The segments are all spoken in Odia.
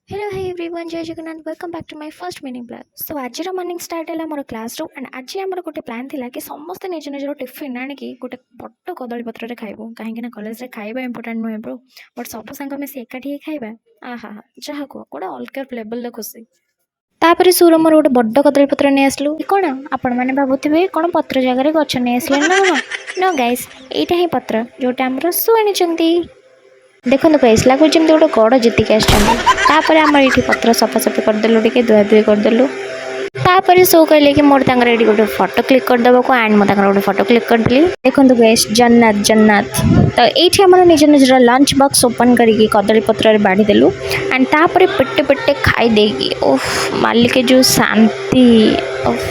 Hello, hey everyone, Jai Jagannath. Welcome back to my first mini blog. So, ଆଜିର ମର୍ଣ୍ଣିଂ ଷ୍ଟାର୍ଟ ହେଲା ମୋର କ୍ଲାସ୍ରୁ ଆଣ୍ଡ ଆଜି ଆମର ଗୋଟେ ପ୍ଲାନ୍ ଥିଲା କି ସମସ୍ତେ ନିଜ ନିଜର ଟିଫିନ୍ ଆଣିକି ଗୋଟେ ବଡ଼ କଦଳୀ ପତ୍ରରେ ଖାଇବୁ କାହିଁକିନା କଲେଜରେ ଖାଇବା ଇମ୍ପୋର୍ଟାଣ୍ଟ ନୁହେଁ ବ୍ରୋ ବଟ୍ ସବୁ ସାଙ୍ଗ ମିଶି ଏକାଠି ହେଇ ଖାଇବା ଆହା ଯାହା କୁହ ଗୋଟେ ଅଲଗା ଲେବଲ୍ର ଖୁସି। ତାପରେ ସୁର ମୋର ଗୋଟେ ବଡ଼ କଦଳୀ ପତ୍ର ନେଇ ଆସିଲୁ କ'ଣ ଆପଣମାନେ ଭାବୁଥିବେ କ'ଣ ପତ୍ର ଜାଗାରେ ଗଛ ନେଇ ଆସିଲେ ନା କ'ଣ ନ ଗାଇସ୍ ଏଇଟା ହିଁ ପତ୍ର ଯେଉଁଟା ଆମର ସୁ ଆଣିଛନ୍ତି। ଦେଖନ୍ତୁ ଗାଇସ୍ ଲାଗୁଛି ଯେମିତି ଗୋଟେ ଗଡ଼ ଜିତିକି ଆସିଛନ୍ତି। ତାପରେ ଆମର ଏଇଠି ପତ୍ର ସଫାସଫି କରିଦେଲୁ ଟିକେ ଧୁଆଧୁଇ କରିଦେଲୁ। ତାପରେ ସୋ କହିଲେ କି ମୋର ତାଙ୍କର ଏଇଠି ଗୋଟେ ଫଟୋ କ୍ଲିକ୍ କରିଦେବାକୁ ଆଣ୍ଡ ମୁଁ ତାଙ୍କର ଗୋଟେ ଫଟୋ କ୍ଲିକ୍ କରିଦେଲି। ଦେଖନ୍ତୁ ଗାଇସ୍ ଜନ୍ନତ ଜନ୍ନତ। ତ ଏଇଠି ଆମର ନିଜ ନିଜର ଲଞ୍ଚ ବକ୍ସ ଓପନ୍ କରିକି କଦଳୀ ପତ୍ରରେ ବାଢ଼ିଦେଲୁ ଆଣ୍ଡ ତାପରେ ପେଟେ ପେଟେ ଖାଇ ଦେଇକି ଓଫ୍ ମାଲିକେ ଯେଉଁ ଶାନ୍ତି ଓଫ୍।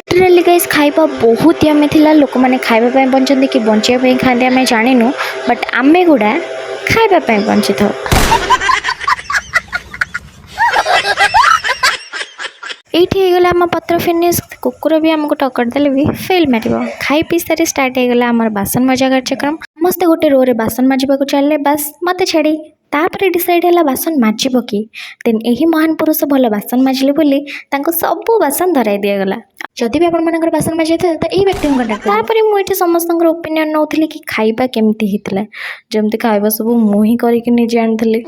ଲିଟରାଲି ଗାଇସ୍ ଖାଇବା ବହୁତ ୟମି ଥିଲା। ଲୋକମାନେ ଖାଇବା ପାଇଁ ବଞ୍ଚନ୍ତି କି ବଞ୍ଚିବା ପାଇଁ ଖାଆନ୍ତି ଆମେ ଜାଣିନୁ ବଟ୍ ଆମେ ଗୁଡ଼ା ଖାଇବା ପାଇଁ ବଞ୍ଚିଥାଉ। ଏଇଠି ହେଇଗଲା ଆମ ପତ୍ର ଫିନିଶ୍। କୁକୁର ବି ଆମକୁ ଟକ୍କର ଦେଲେ ବି ଫେଲ୍ ମାରିବ। ଖାଇ ପିଇ ସାରି ଷ୍ଟାର୍ଟ ହେଇଗଲା ଆମର ବାସନ ମଜା କାର୍ଯ୍ୟକ୍ରମ। ସମସ୍ତେ ଗୋଟେ ରୋରେ ବାସନ ମାଜିବାକୁ ଚାଲିଲେ ବାସ୍ ମୋତେ ଛାଡ଼ି। ତାପରେ ଡିସାଇଡ଼୍ ହେଲା ବାସନ ମାଜିବ କି ଦେନ୍ ଏହି ମହାନ ପୁରୁଷ ଭଲ ବାସନ ମାଜିଲେ ବୋଲି ତାଙ୍କୁ ସବୁ ବାସନ ଧରାଇ ଦିଆଗଲା। ଯଦି ବି ଆପଣମାନଙ୍କର ବାସନ ମାଜିଥାଏ ତ ଏଇ ବ୍ୟକ୍ତିଙ୍କୁ କଣ୍ଟାକ୍ଟ। ତାପରେ ମୁଁ ଏଠି ସମସ୍ତଙ୍କର ଓପିନିଅନ୍ ନେଉଥିଲି କି ଖାଇବା କେମିତି ହେଇଥିଲା। ଯେମିତି ଖାଇବା ସବୁ ମୁଁ ହିଁ କରିକି ନିଜେ ଆଣିଥିଲି।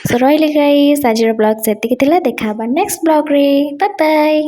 ସୋ ରହିଲି ଗାଇସ୍ ଆଜିର ବ୍ଲଗ୍ ସେତିକି ଥିଲା। ଦେଖା ହେବା ନେକ୍ସଟ ବ୍ଲଗ୍ରେ। Bye bye.